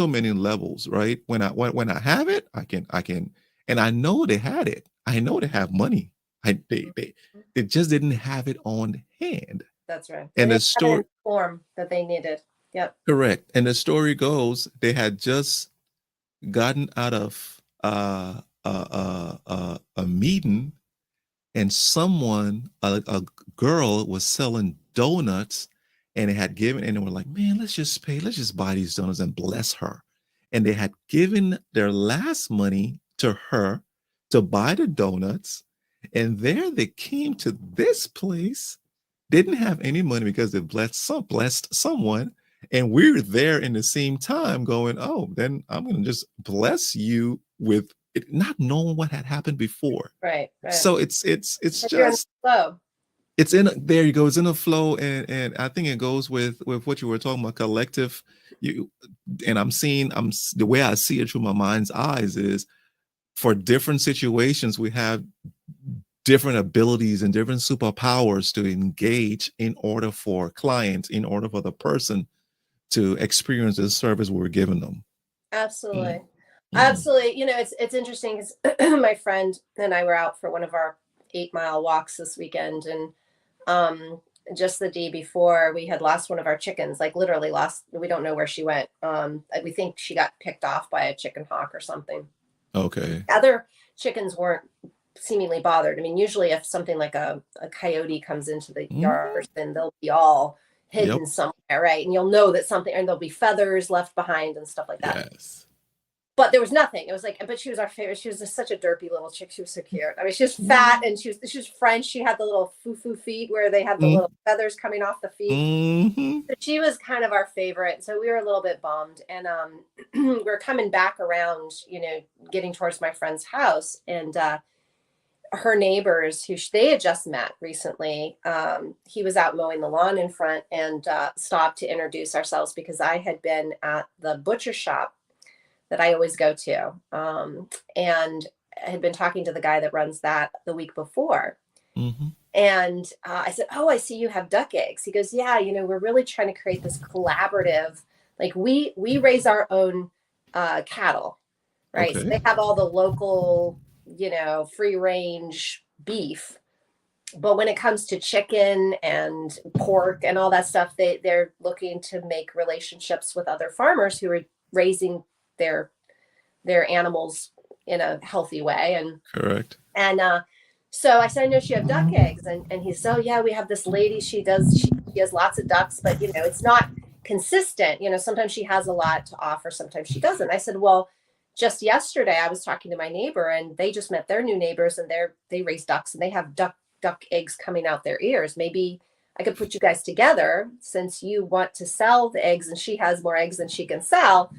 many levels, right? When I have it, I can, and I know they had it. I know they have money. They just didn't have it on hand. That's right. They And the didn't have it in story the form that they needed. Yep. correct. And the story goes, they had just gotten out of a meeting, and a girl was selling donuts, and they had given, and they were like, man, let's just buy these donuts and bless her. And they had given their last money to her to buy the donuts. And there they came to this place, didn't have any money because they blessed someone. And we were there in the same time going, oh, then I'm going to just bless you with it, not knowing what had happened before. Right. So it's You're in the just flow. it's in there you go, it's in a flow, and I think it goes with what you were talking about, collective. You and I'm the way I see it through my mind's eyes is, for different situations we have different abilities and different superpowers to engage in order for clients, in order for the person to experience the service we're giving them. Absolutely. Mm. Absolutely. It's interesting because my friend and I were out for one of our 8-mile walks this weekend, and um just the day before we had lost one of our chickens, like literally lost. We don't know where she went. We think she got picked off by a chicken hawk or something. Okay. Other chickens weren't seemingly bothered. I mean, usually if something like a coyote comes into the Mm. yard, then they'll be all Yep. hidden somewhere, right? And you'll know that something, and there'll be feathers left behind and stuff like that. Yes. But there was nothing. It was like, but she was our favorite. She was just such a derpy little chick. She was so cute. I mean, she was fat, and she was French. She had the little foo feet where they had the Mm. little feathers coming off the feet. Mm-hmm. So she was kind of our favorite. So we were a little bit bummed, and we're coming back around, getting towards my friend's house, and her neighbors they had just met recently. He was out mowing the lawn in front and stopped to introduce ourselves because I had been at the butcher shop that I always go to, and I had been talking to the guy that runs that the week before. Mm-hmm. And I said, "Oh, I see you have duck eggs." He goes, "Yeah, we're really trying to create this collaborative. Like we raise our own cattle, right? So Okay. they have all the local, free range beef, but when it comes to chicken and pork and all that stuff, they're looking to make relationships with other farmers who are raising their animals in a healthy way." Correct. And so I said, "I know you have duck eggs," and he said, "Oh yeah, we have this lady. She has lots of ducks, but it's not consistent. Sometimes she has a lot to offer, sometimes she doesn't." I said, "Well, just yesterday I was talking to my neighbor, and they just met their new neighbors, and they raise ducks, and they have duck eggs coming out their ears. Maybe I could put you guys together, since you want to sell the eggs and she has more eggs than she can sell."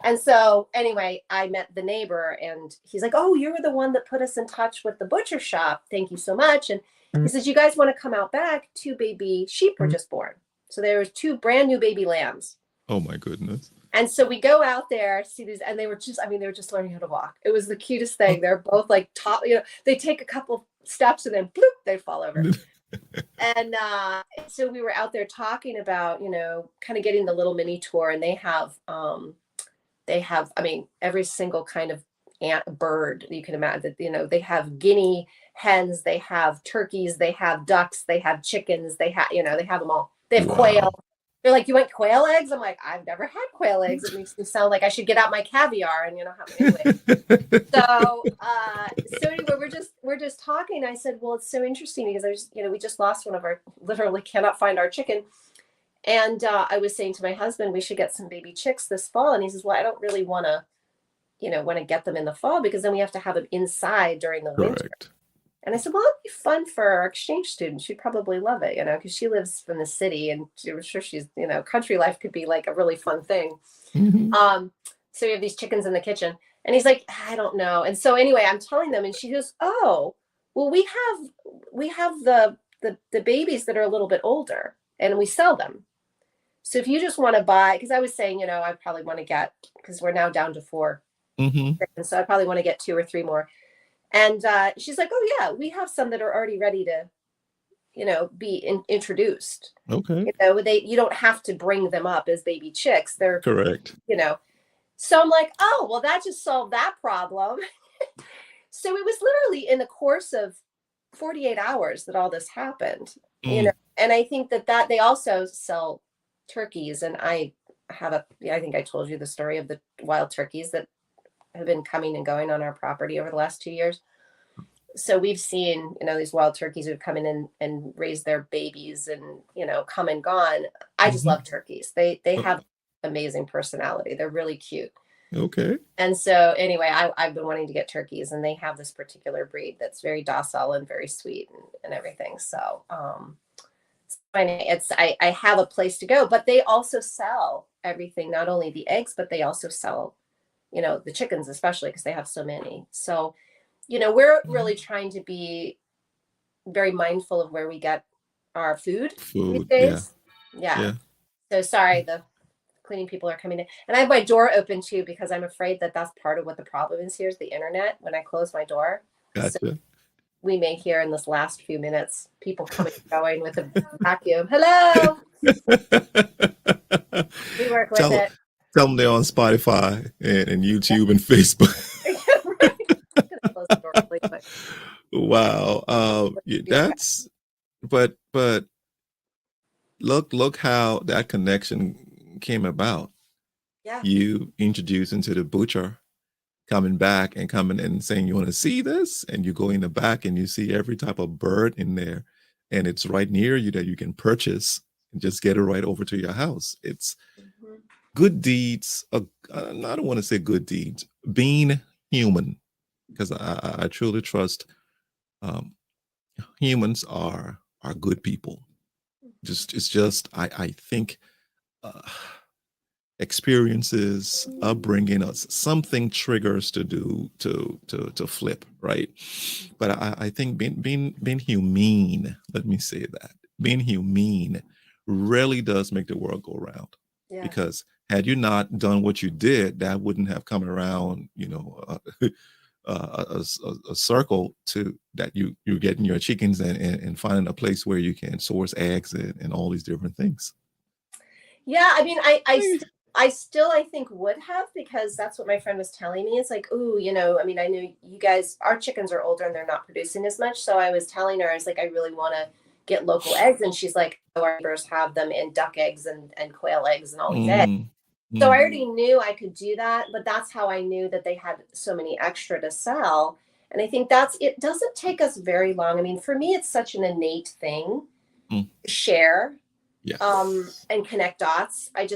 And so anyway, I met the neighbor, and he's like, "Oh, you were the one that put us in touch with the butcher shop. Thank you so much." And he says, "You guys want to come out back? 2 baby sheep were just born." So there was 2 brand new baby lambs. Oh my goodness. And so we go out there, see these, and they were just learning how to walk. It was the cutest thing. They're both like top, they take a couple steps and then bloop, they fall over. And so we were out there talking about, kind of getting the little mini tour, and they have, every single kind of bird you can imagine. They have guinea hens, they have turkeys, they have ducks, they have chickens, they have them all. They have quail. They're like, "You want quail eggs?" I'm like, "I've never had quail eggs." It makes me sound like I should get out my caviar and anyway. So anyway, we're just talking. I said, "Well, it's so interesting because we just lost one of our, literally cannot find our chicken." And I was saying to my husband, we should get some baby chicks this fall. And he says, "Well, I don't really want to get them in the fall, because then we have to have them inside during the winter." Correct. And I said, "Well, it'd be fun for our exchange student. She'd probably love it, because she lives from the city, and I'm sure she's, country life could be like a really fun thing." Mm-hmm. So we have these chickens in the kitchen, and he's like, "I don't know." And so anyway, I'm telling them, and she goes, "Oh, well, we have the babies that are a little bit older, and we sell them. So if you just want to buy," because I was saying, I probably want to get, because we're now down to 4. Mm-hmm. And so I probably want to get 2 or 3 more. And she's like, "Oh yeah, we have some that are already ready to, be introduced. Okay. You don't have to bring them up as baby chicks. They're Correct. So I'm like, oh, well, that just solved that problem." So it was literally in the course of 48 hours that all this happened, Mm. and I think that they also sell turkeys. And I think I told you the story of the wild turkeys that have been coming and going on our property over the last 2 years. So we've seen, these wild turkeys who've come in and raised their babies and, come and gone. I just Mhm. love turkeys. They have amazing personality. They're really cute. Okay. And so anyway, I've been wanting to get turkeys, and they have this particular breed that's very docile and very sweet and everything. So I have a place to go, but they also sell everything, not only the eggs, but they also sell, the chickens, especially because they have so many. So, we're really trying to be very mindful of where we get our food these Food. Yeah. days. Yeah. Yeah. So sorry, the cleaning people are coming in, and I have my door open too, because I'm afraid that that's part of what the problem is here, is the internet when I close my door. So Gotcha. we may hear in this last few minutes people coming and going with a vacuum. Hello. We work with tell it. tell them they're on Spotify and YouTube and Facebook. Right. I'm gonna close the door really quick. Wow. That's but look how that connection came about. Yeah. You introduce into the butcher, coming back and coming and saying, "You want to see this?" And you go in the back and you see every type of bird in there, and it's right near you that you can purchase and just get it right over to your house. It's good deeds. I don't want to say good deeds, being human, because I truly trust humans are good people. It's just I think experiences, upbringing, us something triggers to do to flip, right? But I think being humane, let me say that, being humane really does make the world go round. Yeah. Because had you not done what you did, that wouldn't have come around, a circle to that you're getting your chickens and finding a place where you can source eggs and all these different things. Yeah, I mean, I still I think would have, because that's what my friend was telling me. It's like, ooh, I mean, I know you guys, our chickens are older and they're not producing as much. So I was telling her, I was like, I really want to get local eggs. And she's like, oh, our neighbors have them in duck eggs and quail eggs and all these eggs. So I already knew I could do that, but that's how I knew that they had so many extra to sell. And I think it doesn't take us very long. I mean, for me, it's such an innate thing to share. Yeah. And connect dots. I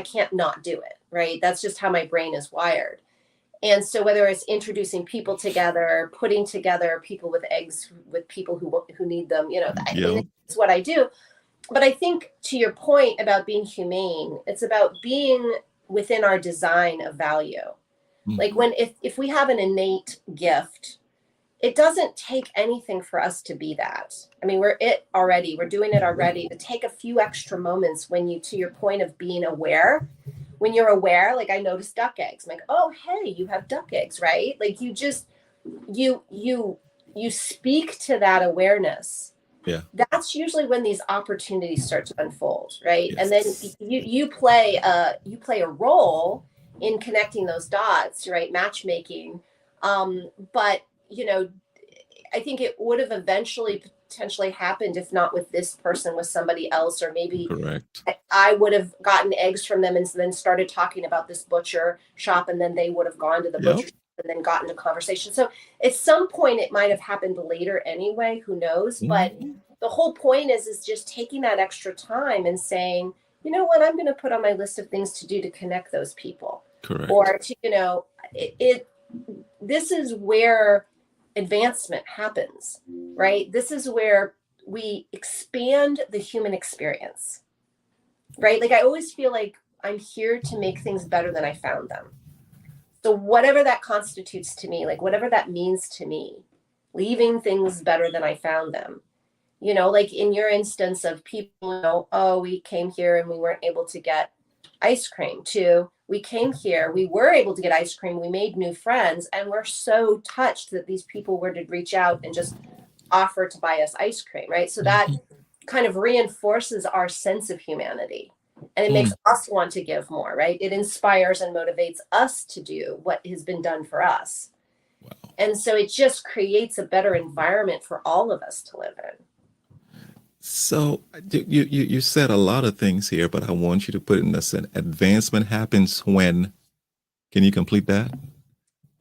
can't not do it, right? That's just how my brain is wired. And so whether it's introducing people together, putting together people with eggs with people who need them, I mean, it's what I do. But I think, to your point about being humane, it's about being within our design of value. Like if we have an innate gift, it doesn't take anything for us to be that. I mean, we're doing it already. To take a few extra moments when to your point of being aware, when you're aware, like I noticed duck eggs. I'm like, oh, hey, you have duck eggs, right? Like you speak to that awareness. Yeah. That's usually when these opportunities start to unfold, right? Yes. And then you play a role in connecting those dots, right? Matchmaking. But I think it would have eventually potentially happened, if not with this person, with somebody else, or maybe correct. I would have gotten eggs from them and then started talking about this butcher shop, and then they would have gone to the butcher shop and then gotten a conversation. So at some point it might have happened later anyway, who knows? But the whole point is just taking that extra time and saying, you know what, I'm going to put on my list of things to do to connect those people. Correct. Or to, this is where advancement happens, right? This is where we expand the human experience, right? Like I always feel like I'm here to make things better than I found them. So whatever that constitutes to me, like whatever that means to me, leaving things better than I found them. Like in your instance of people, oh, we came here and we weren't able to get ice cream, to we came here, we were able to get ice cream, we made new friends, and we're so touched that these people were to reach out and just offer to buy us ice cream, right? So that kind of reinforces our sense of humanity, and it makes us want to give more, right? It inspires and motivates us to do what has been done for us. Wow. And so it just creates a better environment for all of us to live in. So you said a lot of things here, but I want you to put in this: advancement happens when. Can you complete that?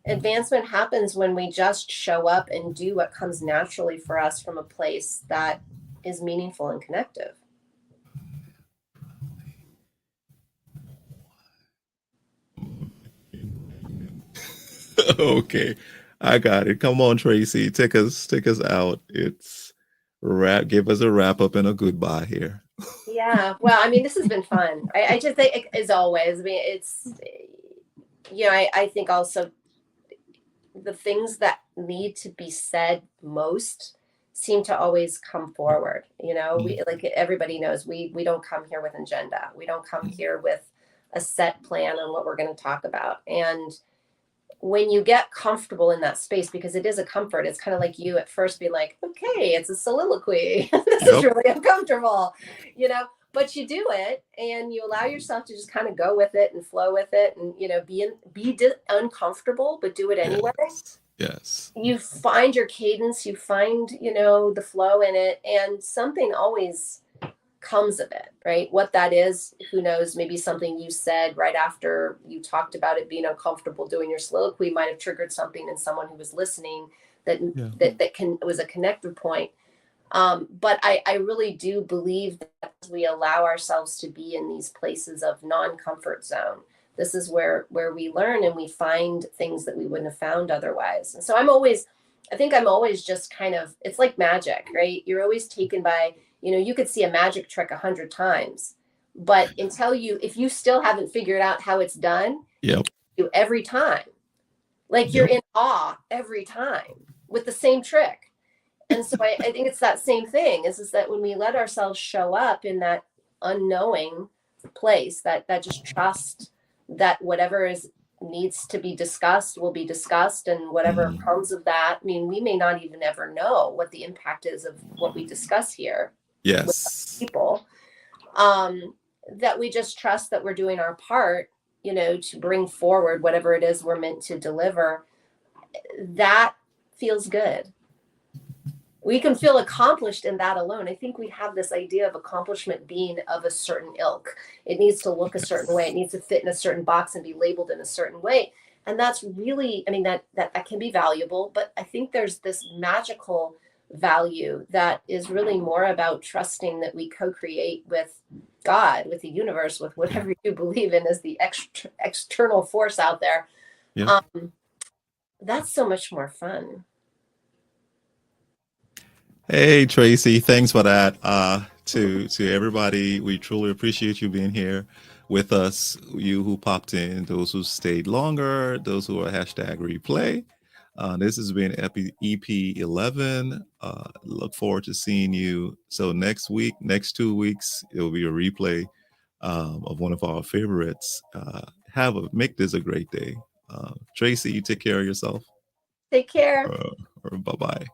Advancement happens when we just show up and do what comes naturally for us from a place that is meaningful and connective. Okay, I got it. Come on, Traci, take us out. Give us a wrap up and a goodbye here. Yeah, well, I mean, this has been fun. I just think, as always, I mean, it's, I think also the things that need to be said most seem to always come forward. We, like everybody knows, we don't come here with an agenda. We don't come here with a set plan on what we're going to talk about. And when you get comfortable in that space, because it is a comfort, it's kind of like you at first being like, okay, it's a soliloquy. This is really uncomfortable, but you do it and you allow yourself to just kind of go with it and flow with it and, be uncomfortable, but do it anyway. Yes. You find your cadence, you find, the flow in it, and something always comes of it, right? What that is, who knows? Maybe something you said right after you talked about it being uncomfortable doing your soliloquy might have triggered something in someone who was listening that was a connective point. But I really do believe that as we allow ourselves to be in these places of non-comfort zone, this is where we learn and we find things that we wouldn't have found otherwise. And so I think I'm always just kind of, it's like magic, right? You're always taken by, you could see a magic trick 100 times, But if you still haven't figured out how it's done, Yep. you every time. Like you're Yep. in awe every time with the same trick. And so I think it's that same thing is that when we let ourselves show up in that unknowing place, that just trust that whatever is needs to be discussed will be discussed, and whatever comes of that, I mean, we may not even ever know what the impact is of what we discuss here with Yes. people. That we just trust that we're doing our part, to bring forward whatever it is we're meant to deliver. That feels good. We can feel accomplished in that alone. I think we have this idea of accomplishment being of a certain ilk. It needs to look a certain way. It needs to fit in a certain box and be labeled in a certain way. And that's really, I mean, that can be valuable, but I think there's this magical value that is really more about trusting that we co-create with God, with the universe, with whatever you believe in as the external force out there. Yeah. That's so much more fun. Hey Tracy, thanks for that. To everybody, we truly appreciate you being here with us. You who popped in, those who stayed longer, those who are hashtag replay. This has been EP 11. Look forward to seeing you. So next week, next 2 weeks, it will be a replay of one of our favorites. Make this a great day. Tracy, you take care of yourself. Take care. Bye bye.